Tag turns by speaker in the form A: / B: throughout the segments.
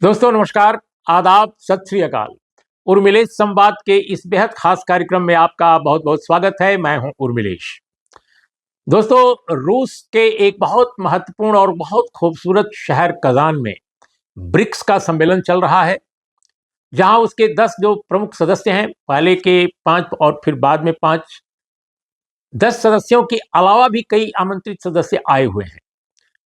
A: दोस्तों नमस्कार, आदाब, सत श्री अकाल। उर्मिलेश संवाद के इस बेहद खास कार्यक्रम में आपका बहुत बहुत स्वागत है। मैं हूं उर्मिलेश। दोस्तों, रूस के एक बहुत महत्वपूर्ण और बहुत खूबसूरत शहर कजान में ब्रिक्स का सम्मेलन चल रहा है, जहां उसके 10 जो प्रमुख सदस्य हैं, पहले के 5 और फिर बाद में 5, 10 सदस्यों के अलावा भी कई आमंत्रित सदस्य आए हुए हैं।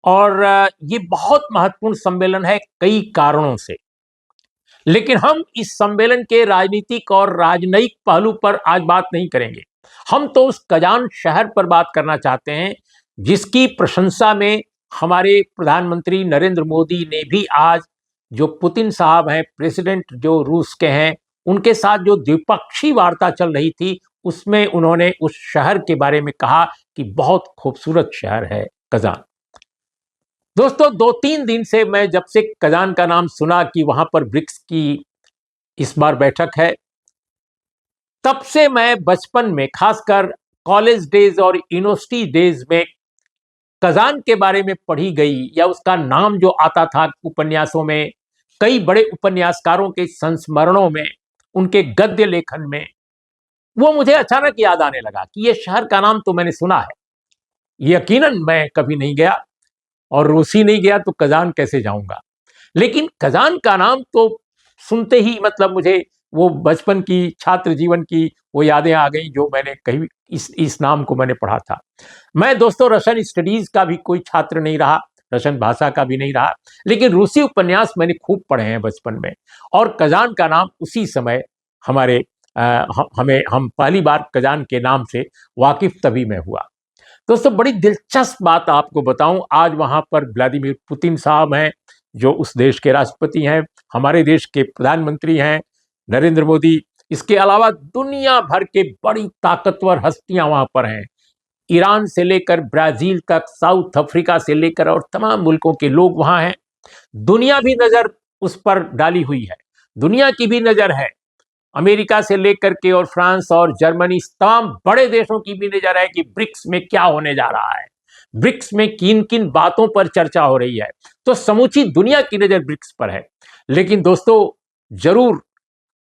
A: और ये बहुत महत्वपूर्ण सम्मेलन है कई कारणों से। लेकिन हम इस सम्मेलन के राजनीतिक और राजनयिक पहलू पर आज बात नहीं करेंगे। हम तो उस कजान शहर पर बात करना चाहते हैं, जिसकी प्रशंसा में हमारे प्रधानमंत्री नरेंद्र मोदी ने भी आज, जो पुतिन साहब हैं, प्रेसिडेंट जो रूस के हैं, उनके साथ जो द्विपक्षीय वार्ता चल रही थी, उसमें उन्होंने उस शहर के बारे में कहा कि बहुत खूबसूरत शहर है कजान। दोस्तों, 2-3 दिन से मैं जब से कजान का नाम सुना कि वहां पर ब्रिक्स की इस बार बैठक है, तब से मैं बचपन में, खासकर कॉलेज डेज और यूनिवर्सिटी डेज में, कजान के बारे में पढ़ी गई या उसका नाम जो आता था उपन्यासों में, कई बड़े उपन्यासकारों के संस्मरणों में, उनके गद्य लेखन में, वो मुझे अचानक याद आने लगा कि ये शहर का नाम तो मैंने सुना है। यकीनन मैं कभी नहीं गया, और रूसी नहीं गया तो कजान कैसे जाऊंगा। लेकिन कजान का नाम तो सुनते ही मतलब मुझे वो बचपन की, छात्र जीवन की वो यादें आ गई, जो मैंने कहीं इस नाम को मैंने पढ़ा था। मैं दोस्तों रशियन स्टडीज का भी कोई छात्र नहीं रहा, रशियन भाषा का भी नहीं रहा, लेकिन रूसी उपन्यास मैंने खूब पढ़े हैं बचपन में। और कजान का नाम उसी समय हमारे हम पहली बार कजान के नाम से वाकिफ तभी मैं हुआ। दोस्तों, बड़ी दिलचस्प बात आपको बताऊं, आज वहां पर व्लादिमीर पुतिन साहब हैं, जो उस देश के राष्ट्रपति हैं, हमारे देश के प्रधानमंत्री हैं नरेंद्र मोदी। इसके अलावा दुनिया भर के बड़ी ताकतवर हस्तियां वहां पर हैं। ईरान से लेकर ब्राजील तक, साउथ अफ्रीका से लेकर और तमाम मुल्कों के लोग वहां हैं। दुनिया भी नजर उस पर डाली हुई है, दुनिया की भी नजर है। अमेरिका से लेकर के और फ्रांस और जर्मनी, तमाम बड़े देशों की भी नजर है कि ब्रिक्स में क्या होने जा रहा है, ब्रिक्स में किन किन बातों पर चर्चा हो रही है। तो समूची दुनिया की नजर ब्रिक्स पर है। लेकिन दोस्तों, जरूर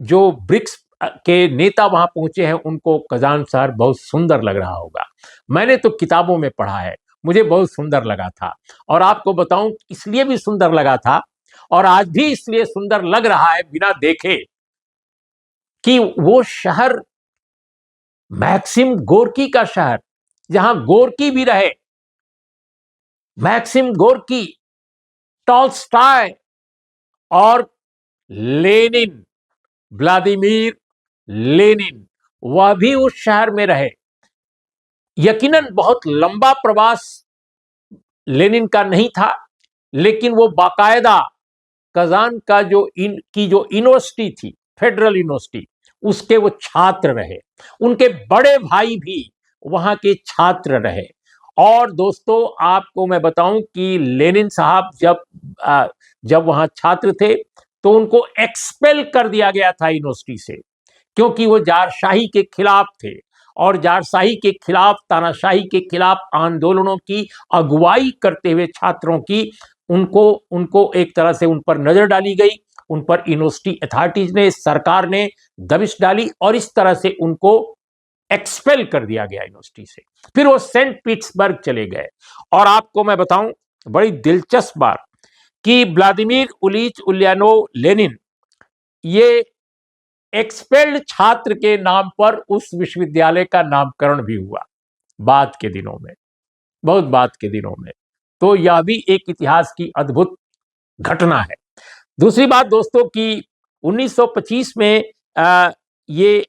A: जो ब्रिक्स के नेता वहां पहुंचे हैं, उनको कजान शहर बहुत सुंदर लग रहा होगा। मैंने तो किताबों में पढ़ा है, मुझे बहुत सुंदर लगा था। और आपको बताऊं, इसलिए भी सुंदर लगा था, और आज भी इसलिए सुंदर लग रहा है बिना देखे, कि वो शहर मैक्सिम गोर्की का शहर, जहां गोर्की भी रहे, मैक्सिम गोर्की, टॉल्स्टॉय और लेनिन, व्लादिमीर लेनिन, वह भी उस शहर में रहे। यकीनन बहुत लंबा प्रवास लेनिन का नहीं था, लेकिन वो बाकायदा कजान का जो यूनिवर्सिटी थी, फेडरल यूनिवर्सिटी, उसके वो छात्र रहे। उनके बड़े भाई भी वहां के छात्र रहे। और दोस्तों, आपको मैं बताऊं कि लेनिन साहब जब वहां छात्र थे, तो उनको एक्सपेल कर दिया गया था यूनिवर्सिटी से, क्योंकि वो जारशाही के खिलाफ थे। और जारशाही के खिलाफ, तानाशाही के खिलाफ आंदोलनों की अगुवाई करते हुए छात्रों की, उनको उनको एक तरह से उन पर नजर डाली गई, उन पर यूनिवर्सिटी अथॉरिटीज ने, सरकार ने दबिश डाली, और इस तरह से उनको एक्सपेल कर दिया गया यूनिवर्सिटी से। फिर वो सेंट पीटर्सबर्ग चले गए। और आपको मैं बताऊं, बड़ी दिलचस्प बात, कि व्लादिमीर इलीच उलियानोव लेनिन, ये एक्सपेल्ड छात्र के नाम पर उस विश्वविद्यालय का नामकरण भी हुआ बाद के दिनों में, बहुत बाद के दिनों में। तो यह भी एक इतिहास की अद्भुत घटना है। दूसरी बात दोस्तों, कि 1925 में ये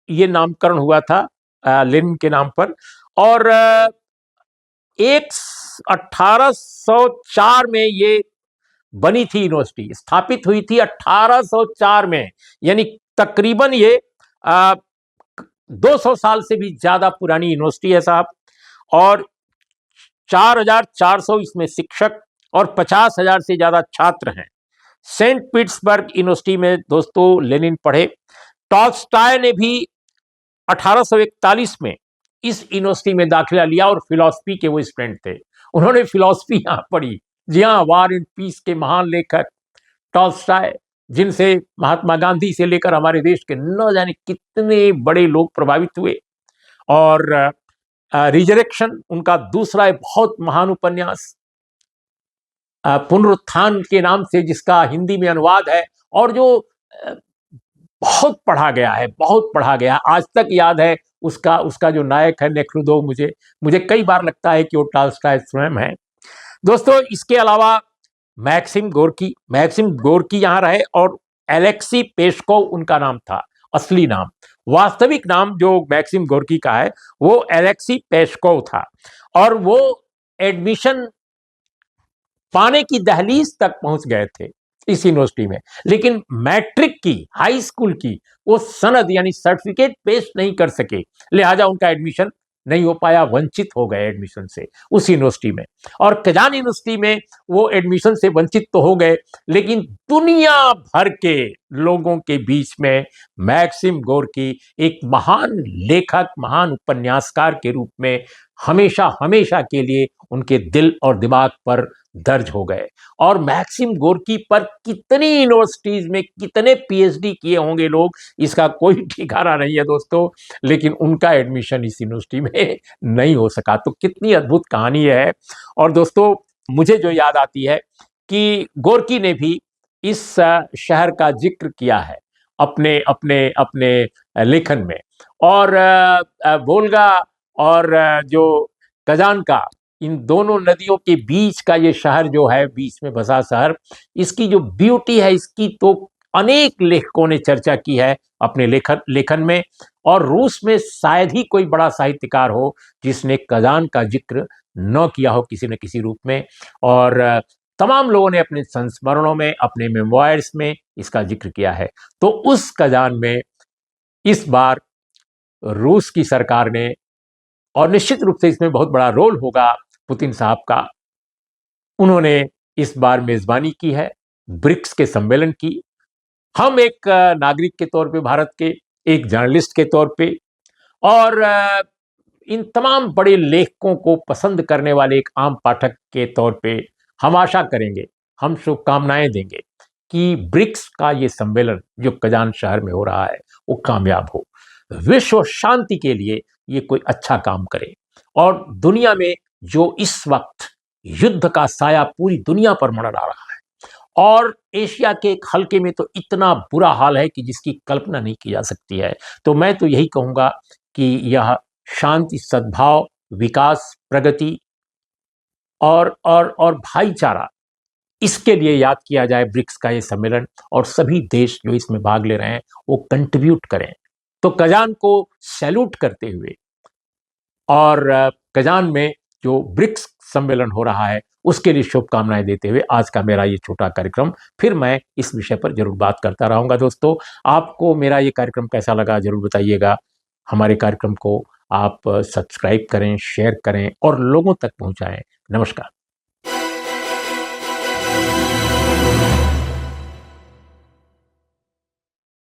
A: ये नामकरण हुआ था लेनिन के नाम पर। और एक 1804 में ये बनी थी यूनिवर्सिटी, स्थापित हुई थी 1804 में, यानी तकरीबन ये 200 साल से भी ज्यादा पुरानी यूनिवर्सिटी है साहब। और 4,400 इसमें शिक्षक और 50,000 से ज्यादा छात्र हैं। सेंट पीटर्सबर्ग यूनिवर्सिटी में दोस्तों लेनिन पढ़े। टॉल्स्टॉय ने भी 1841 में इस यूनिवर्सिटी में दाखिला लिया, और फिलॉसफी के वो स्टूडेंट थे। उन्होंने फिलॉसफी यहां पढ़ी। जी हाँ, वार एंड पीस के महान लेखक टॉल्स्टॉय, जिनसे महात्मा गांधी से लेकर हमारे देश के न जाने कितने बड़े लोग प्रभावित हुए। और रिजरेक्शन उनका दूसरा बहुत महान उपन्यास, पुनरुत्थान के नाम से, जिसका हिंदी में अनुवाद है और जो बहुत पढ़ा गया है, बहुत पढ़ा गया है, आज तक याद है। उसका उसका जो नायक है नेक्रुदोव, मुझे मुझे कई बार लगता है कि वो टॉल्स्टॉय स्वयं है। दोस्तों, इसके अलावा मैक्सिम गोर्की यहाँ रहे, और एलेक्सी पेस्कोव उनका नाम था, असली नाम। वास्तविक नाम जो मैक्सिम गोर्की का है वो एलेक्सी पेस्कोव था, और वो एडमिशन पाने की दहलीज तक पहुंच गए थे इस यूनिवर्सिटी में, लेकिन मैट्रिक की, हाई स्कूल की वो सनद यानी सर्टिफिकेट पेश नहीं कर सके, लिहाजा उनका एडमिशन नहीं हो पाया, वंचित हो गए एडमिशन से उस यूनिवर्सिटी में। और कजान यूनिवर्सिटी में वो एडमिशन से वंचित तो हो गए, लेकिन दुनिया भर के लोगों के बीच में मैक्सिम गोर्की एक महान लेखक, महान उपन्यासकार के रूप में हमेशा हमेशा के लिए उनके दिल और दिमाग पर दर्ज हो गए। और मैक्सिम गोर्की पर कितनी यूनिवर्सिटीज में कितने पीएचडी किए होंगे लोग, इसका कोई ठिकाना नहीं है दोस्तों, लेकिन उनका एडमिशन इस यूनिवर्सिटी में नहीं हो सका। तो कितनी अद्भुत कहानी है। और दोस्तों, मुझे जो याद आती है कि गोर्की ने भी इस शहर का जिक्र किया है अपने अपने अपने लेखन में। और वोल्गा और जो कजान का, इन दोनों नदियों के बीच का ये शहर जो है, बीच में बसा शहर, इसकी जो ब्यूटी है, इसकी तो अनेक लेखकों ने चर्चा की है अपने लेखन में। और रूस में शायद ही कोई बड़ा साहित्यकार हो जिसने कजान का जिक्र न किया हो किसी न किसी रूप में। और तमाम लोगों ने अपने संस्मरणों में, अपने मेमोयर्स में इसका जिक्र किया है। तो उस कजान में इस बार रूस की सरकार ने, और निश्चित रूप से इसमें बहुत बड़ा रोल होगा पुतिन साहब का, उन्होंने इस बार मेजबानी की है ब्रिक्स के सम्मेलन की। हम एक नागरिक के तौर पे, भारत के एक जर्नलिस्ट के तौर पे, और इन तमाम बड़े लेखकों को पसंद करने वाले एक आम पाठक के तौर पे हम आशा करेंगे, हम शुभकामनाएं देंगे कि ब्रिक्स का ये सम्मेलन जो कजान शहर में हो रहा है वो कामयाब हो, विश्व शांति के लिए ये कोई अच्छा काम करे। और दुनिया में जो इस वक्त युद्ध का साया पूरी दुनिया पर मंडरा रहा है, और एशिया के एक हल्के में तो इतना बुरा हाल है कि जिसकी कल्पना नहीं की जा सकती है, तो मैं तो यही कहूँगा कि यह शांति, सद्भाव, विकास, प्रगति और भाईचारा, इसके लिए याद किया जाए ब्रिक्स का ये सम्मेलन, और सभी देश जो इसमें भाग ले रहे हैं वो कंट्रीब्यूट करें। तो कजान को सैल्यूट करते हुए, और कजान में जो ब्रिक्स सम्मेलन हो रहा है उसके लिए शुभकामनाएं देते हुए आज का मेरा ये छोटा कार्यक्रम, फिर मैं इस विषय पर जरूर बात करता रहूंगा। दोस्तों, आपको मेरा ये कार्यक्रम कैसा लगा जरूर बताइएगा। हमारे कार्यक्रम को आप सब्सक्राइब करें, शेयर करें और लोगों तक पहुंचाएं। नमस्कार।